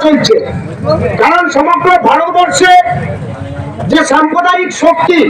চলছে। কারণ সমগ্র ভারতবর্ষে যে সাম্প্রদায়িক শক্তি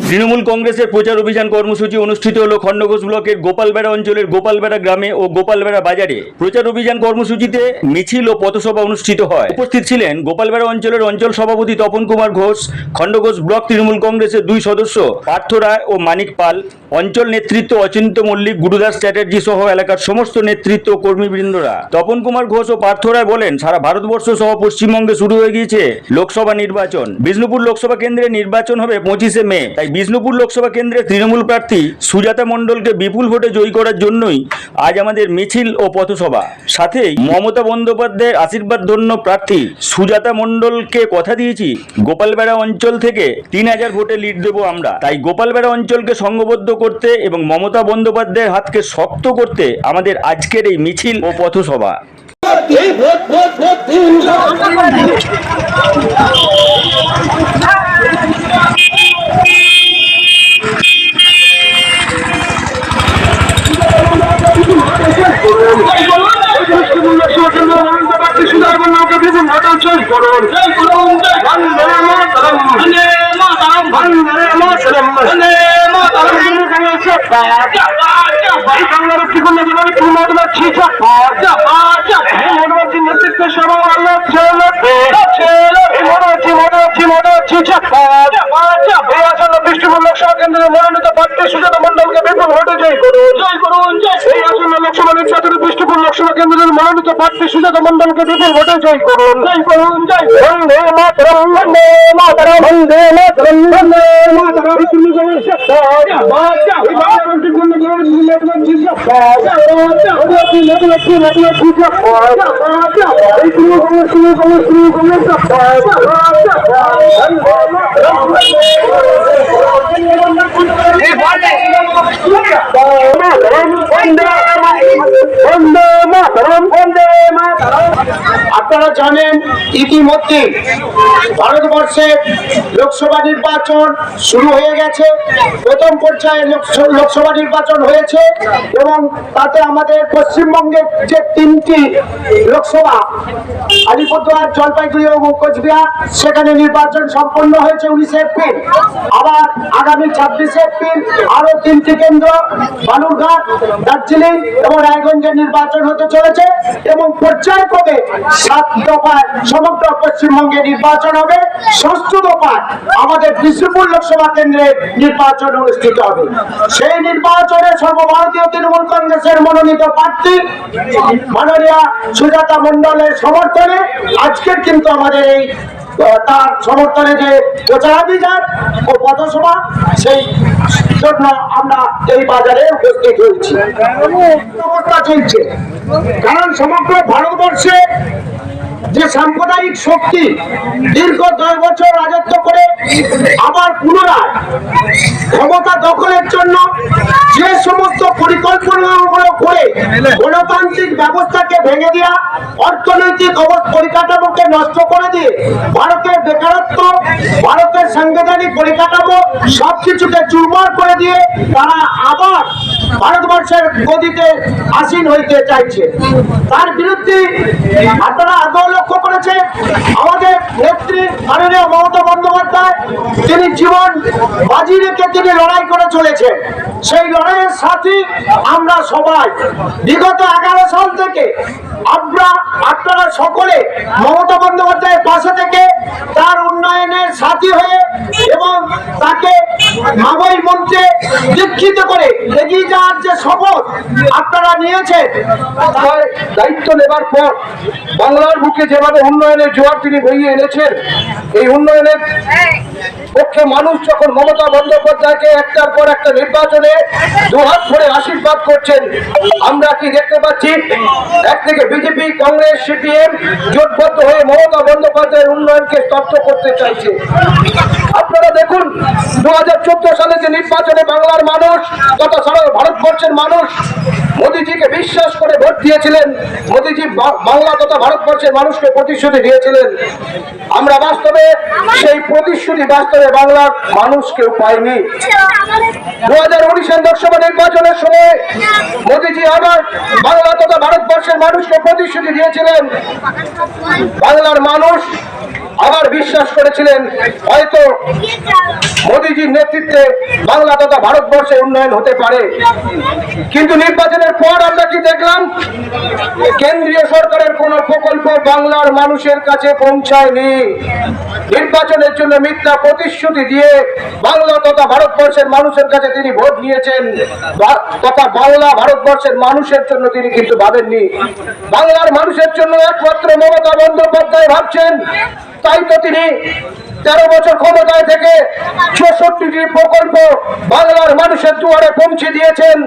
তৃণমূল কংগ্রেসের প্রচার অভিযান কর্মসূচি অনুষ্ঠিত হলো খণ্ডঘোষ ব্লকের গোপালবেড়া অঞ্চলের গোপালবেড়া গ্রামে ও গোপালবেড়া বাজারে। প্রচার অভিযান কর্মসূচিতে মিছিল ও পথসভা অনুষ্ঠিত হয়। উপস্থিত ছিলেন গোপালবেড়া অঞ্চলের অঞ্চল সভাপতি তপন কুমার ঘোষ, খণ্ডঘোষ ব্লক তৃণমূল কংগ্রেসের 2 সদস্য পার্থ রায় ও মানিক পাল, অঞ্চল নেতৃত্ব অচিন্ত মল্লিক, গুরুদাস চ্যাটার্জি সহ এলাকার সমস্ত নেতৃত্ব ও কর্মীবৃন্দরা। তপন কুমার ঘোষ ও পার্থ রায় বলেন, সারা ভারতবর্ষ সহ পশ্চিমবঙ্গে শুরু হয়ে গিয়েছে লোকসভা নির্বাচন। বিষ্ণুপুর লোকসভা কেন্দ্রে নির্বাচন হবে 25শে মে। তাই বিষ্ণুপুর লোকসভা কেন্দ্রের তৃণমূল প্রার্থী সুজাতা মণ্ডলকে বিপুল ভোটে জয়ী করার জন্যই আজ আমাদের মিছিল ও পথসভা। সাথেই মমতা বন্দ্যোপাধ্যায়ের আশীর্বাদ ধন্য প্রার্থী সুজাতা মণ্ডলকে কথা দিয়েছি, গোপালবেড়া অঞ্চল থেকে 3000 ভোটে লিড দেব আমরা। তাই গোপালবেড়া অঞ্চলকে সংঘবদ্ধ করতে এবং মমতা বন্দ্যোপাধ্যায়ের হাতকে শক্ত করতে আমাদের আজকের এই মিছিল ও পথসভা। কেন্দ্রের মনোনীত প্রার্থী সুজাতা মণ্ডলকে বিপুল ভোটে জয় করুন। এই আসন্ন লোকসভা নির্বাচনে বিষ্ণুপুর লোকসভা কেন্দ্রের মনোনীত প্রার্থী সুজাতা মণ্ডলকে বিপুল ভোটে জয় করুন। বন্দে মাতরম, বন্দে মাতরম, বন্দে মাতরম, বন্দে মাতরম। আপনারা জানেন ইতিমধ্যে ভারতবর্ষে লোকসভা নির্বাচন শুরু হয়ে গেছে। প্রথম পর্যায়ে লোকসভা নির্বাচন হয়েছে এবং তাতে আমাদের পশ্চিমবঙ্গের যে 3টি লোকসভা আলিপুরদুয়ার, জলপাইগুড়ি ও কোচবিহার, সেখানে নির্বাচন সম্পন্ন হয়েছে 19 এপ্রিল। আবার আগামী 26 এপ্রিল আরো 3টি কেন্দ্র বালুরঘাট, দার্জিলিং এবং রায়গঞ্জে নির্বাচন হতে চলেছে এবং পর্যায়ক্রমে 7 দফায় সমগ্র পশ্চিমবঙ্গে নির্বাচন হবে। 6ষ্ঠ দফায় আমাদের বিষ্ণুপুর লোকসভা কেন্দ্রে নির্বাচন অনুষ্ঠিত হবে। সেই নির্বাচনে সর্বভারতীয় তৃণমূল কংগ্রেসের মনোনীত প্রার্থী মাননীয়া সুজাতা মণ্ডলের সমর্থনে আজকের কিন্তু আমাদের এই তার সমর্থনে যে প্রচারাভিযান ও পথসভা, সেই জন্য আমরা এই বাজারে উপস্থিত হয়েছি। অবস্থা চলছে কারণ সমগ্র ভারতবর্ষে যে সাম্প্রদায়িক শক্তি দীর্ঘ 10 বছর রাজত্ব করে আবার পুনরায় ক্ষমতা দখলের জন্য যে সমস্ত পরিকল্পনাগুলো করে গণতান্ত্রিক ব্যবস্থাকে ভেঙে দেওয়া, অর্থনৈতিক পরিকাঠামোকে নষ্ট করে দিয়ে ভারতের বেকারত্ব, ভারতের সাংবিধানিক পরিকাঠামো সবকিছুকে চুরমার করে দিয়ে তারা আবার ভারতবর্ষের গদিতে আসীন হইতে চাইছে। তার বিরুদ্ধে আপনারা আগেও লক্ষ্য করেছে আমাদের নেত্রী মাননীয় মমতা বন্দ্যোপাধ্যায়, তিনি জীবন বাজি রেখে তিনি লড়াই করে চলেছেন। সেই লড়াইয়ের সাথী আমরা সবাই বিগত 11 সাল থেকে আপনারা সকলে মমতা বন্দ্যোপাধ্যায়ের পাশে থেকে তার উন্নয়নের সাথী হয়ে এবং তাকে মাবই মন্ত্রে দীক্ষিত করে এগিয়ে যাওয়ার যে শপথ আপনারা নিয়েছেন, তার দায়িত্ব নেবার পর বাংলার বুকে যেভাবে উন্নয়নের জোয়ার তিনি বইয়ে এনেছেন, এই উন্নয়নের পক্ষে মানুষ যখন মমতা বন্দ্যোপাধ্যায়কে একটার পর একটা নির্বাচনে দুহাত ভরে আশীর্বাদ করছেন, আমরা কি দেখতে পাচ্ছি? একদিকে বিজেপি, কংগ্রেস, সিপিএম জোটবদ্ধ হয়ে মমতা বন্দ্যোপাধ্যায়ের উন্নয়নকে স্তব্ধ করতে চাইছে। আপনারা দেখুন 2014 সালে যে নির্বাচনে বাংলার মানুষ তথা সারা ভারতবর্ষের মানুষ মোদীজিকে বিশ্বাস করে ভোট দিয়েছিলেন, মোদীজি বাংলা তথা ভারতবর্ষের মানুষকে প্রতিশ্রুতি দিয়েছিলেন। আমরা বাস্তবে সেই প্রতিশ্রুতি বাস্তবে উত্তরে বাংলার মানুষ কেউ পায়নি। 2019-এর লোকসভা নির্বাচনের সময় মোদীজি আবার বাংলা তথা ভারতবর্ষের মানুষকে প্রতিশ্রুতি দিয়েছিলেন। বাংলার মানুষ আবার বিশ্বাস করেছিলেন হয়তো মোদীজির নেতৃত্বে বাংলা তথা ভারতবর্ষে উন্নয়ন হতে পারে। কিন্তু নির্বাচনের পর আমরা কি দেখলাম? কেন্দ্রীয় সরকারের কোন প্রকল্প বাংলার মানুষের কাছে পৌঁছায়নি। নির্বাচনের জন্য মিথ্যা প্রতিশ্রুতি দিয়ে বাংলা তথা ভারতবর্ষের মানুষের কাছে তিনি ভোট নিয়েছেন, তথা বাংলা ভারতবর্ষের মানুষের জন্য তিনি কিন্তু ভাবেননি। বাংলার মানুষের জন্য একমাত্র মমতা বন্দ্যোপাধ্যায় ভাবছেন। তাই তো তিনি 13 বছর ক্ষমতায় থেকে 64টি প্রকল্প বাংলার মানুষের দুয়ারে পৌঁছে দিয়েছেন।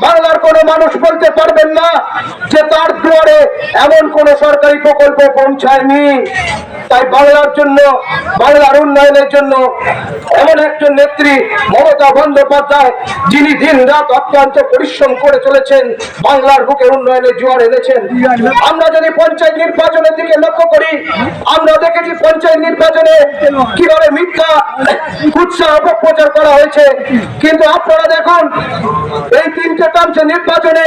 বাংলার কোন মানুষ বলতে পারবেন না যে তার দুয়ারে এমন কোন সরকারি প্রকল্প পৌঁছায়নি। তাই বাংলার জন্য, বাংলার উন্নয়নের জন্য এমন একজন নেত্রী মমতা বন্দ্যোপাধ্যায়, যিনি দিন রাত অত্যন্ত পরিশ্রম করে চলেছেন, বাংলার বুকে উন্নয়নের জোয়ার এনেছেন। আমরা যদি পঞ্চায়েত নির্বাচনের দিকে লক্ষ্য করি, আমরা দেখেছি পঞ্চায়েত নির্বাচনে কিভাবে মিথ্যা উৎসাহ অপপ্রচার করা হয়েছে। কিন্তু আপনারা দেখুন, এই 3টে টার্মসে নির্বাচনে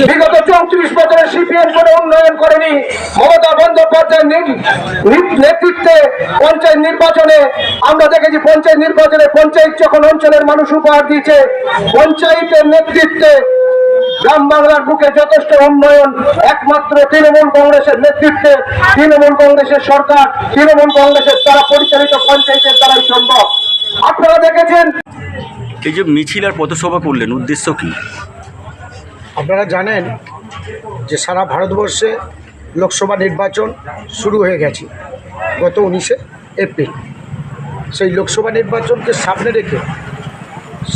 বিগত 34 বছরের সিপিএম কোনো উন্নয়ন করেনি। মমতা বন্দ্যোপাধ্যায়ের নেতৃত্বে পঞ্চায়েত নির্বাচনে আমরা দেখেছি, পঞ্চায়েত নির্বাচনে পঞ্চায়েত যখন অঞ্চলের মানুষ উপহার দিয়েছে, পঞ্চায়েতের নেতৃত্বে গ্রাম বাংলার বুকে যথেষ্ট উন্নয়ন একমাত্র তৃণমূল কংগ্রেসের নেতৃত্বে, তৃণমূল কংগ্রেসের সরকার, তৃণমূল কংগ্রেসের দ্বারা পরিচালিত পঞ্চায়েতের দ্বারাই সম্ভব। আপনারা দেখেছেন এই যে মিছিল আর পথসভা করলেন, উদ্দেশ্য কি? আপনারা জানেন যে সারা ভারতবর্ষে লোকসভা নির্বাচন শুরু হয়ে গেছে গত 19শে এপ্রিল। সেই লোকসভা নির্বাচনকে সামনে রেখে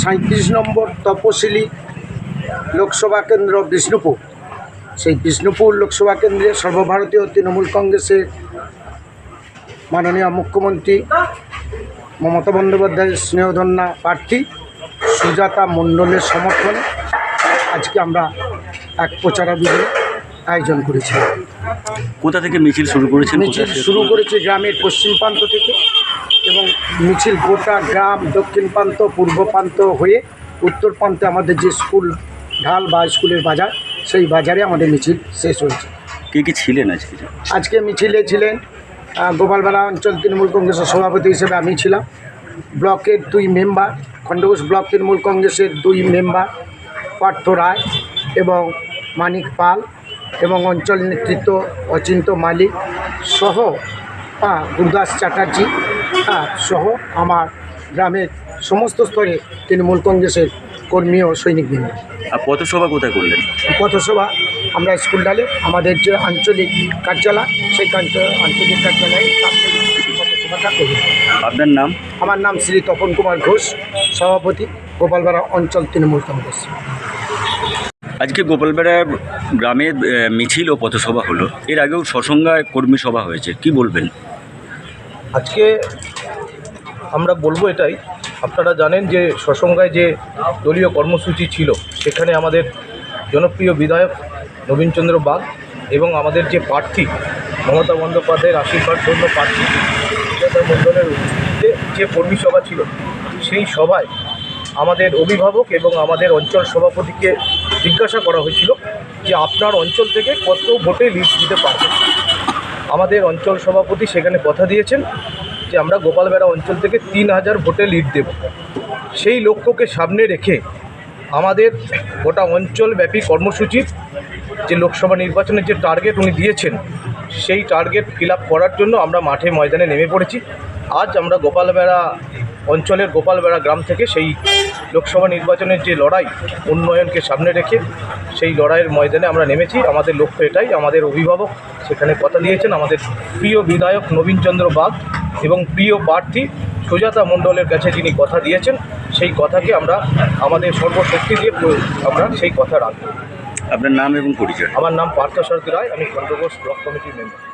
37 নম্বর তপশিলি লোকসভা কেন্দ্র বিষ্ণুপুর, সেই বিষ্ণুপুর লোকসভা কেন্দ্রে সর্বভারতীয় তৃণমূল কংগ্রেসের মাননীয় মুখ্যমন্ত্রী মমতা বন্দ্যোপাধ্যায়ের স্নেহধন্যা প্রার্থী সুজাতা মণ্ডলের সমর্থনে আজকে আমরা এক প্রচারাভিযান আয়োজন করেছি। কোথা থেকে মিছিল শুরু করেছেন? মিছিল শুরু করেছি গ্রামের পশ্চিম প্রান্ত থেকে, এবং মিছিল গোটা গ্রাম দক্ষিণ প্রান্ত, পূর্ব প্রান্ত হয়ে উত্তর প্রান্তে আমাদের যে স্কুল ঢাল বা স্কুলের বাজার, সেই বাজারে আমাদের মিছিল শেষ হয়েছে। কে কে ছিলেন আজকে? আজকে মিছিলে ছিলেন গোপালবেড়া অঞ্চল তৃণমূল কংগ্রেসের সভাপতি হিসেবে আমি ছিলাম, ব্লকের 2 মেম্বার, খণ্ডঘোষ ব্লক তৃণমূল কংগ্রেসের 2 মেম্বার পার্থ রায় এবং মানিক পাল, এবং অঞ্চল নেতৃত্ব অচিন্ত মালিক সহ গুরুদাস চ্যাটার্জি সহ আমার গ্রামের সমস্ত স্তরে তৃণমূল কংগ্রেসের কর্মী ও সৈনিকবৃন্দ। আর পথসভা কোথায় করলেন? পথসভা আমরা স্কুল ডালে আমাদের যে আঞ্চলিক কার্যালয়, সেই আঞ্চলিক কার্যালয়ে পথসভাটা করি। আপনার নাম? আমার নাম শ্রী তপন কুমার ঘোষ, সভাপতি গোপালবেড়া অঞ্চল তৃণমূল কংগ্রেস। আজকে গোপালবেড়া গ্রামে মিছিল ও পথসভা হলো, এর আগেও সসংজ্ঞায় কর্মী সভা হয়েছে, কি বলবেন? আজকে আমরা বলবো এটাই, আপনারা জানেন যে সসংজ্ঞায় যে দলীয় কর্মসূচি ছিল, সেখানে আমাদের জনপ্রিয় বিধায়ক নবীনচন্দ্র বাগ এবং আমাদের যে প্রার্থী মমতা বন্দ্যোপাধ্যায়ের আশীর্বাদ ধন্য প্রার্থী সুজাতা মণ্ডলের উপস্থিতিতে যে কর্মী সভা ছিল, সেই সভায় আমাদের অভিভাবক এবং আমাদের অঞ্চল সভাপতিকে জিজ্ঞাসা করা হয়েছিল যে আপনার অঞ্চল থেকে কত ভোটে লিড দিতে পারবেন। আমাদের অঞ্চল সভাপতি সেখানে কথা দিয়েছেন যে আমরা গোপালবেড়া অঞ্চল থেকে 3000 ভোটে লিড দেব। সেই লক্ষ্যকে সামনে রেখে আমাদের গোটা অঞ্চলব্যাপী কর্মসূচির যে লোকসভা নির্বাচনের যে টার্গেট উনি দিয়েছেন, সেই টার্গেট ফিল আপ করার জন্য আমরা মাঠে ময়দানে নেমে পড়েছি। আজ আমরা গোপালবেড়া অঞ্চলের গোপালবেড়া গ্রাম থেকে সেই লোকসভা নির্বাচনের যে লড়াই, উন্নয়নকে সামনে রেখে সেই লড়াইয়ের ময়দানে আমরা নেমেছি। আমাদের লক্ষ্য এটাই, আমাদের অভিভাবক সেখানে কথা দিয়েছেন, আমাদের প্রিয় বিধায়ক নবীনচন্দ্র বাগ এবং প্রিয় প্রার্থী সুজাতা মণ্ডলের কাছে যিনি কথা দিয়েছেন, সেই কথাকে আমরা আমাদের সর্বশক্তি দিয়ে আমরা সেই কথা রাখব। আপনার নাম এবং পরিচয়? আমার নাম পার্থ সারথী রায়, আমি খণ্ডঘোষ ব্লক কমিটির মেম্বার।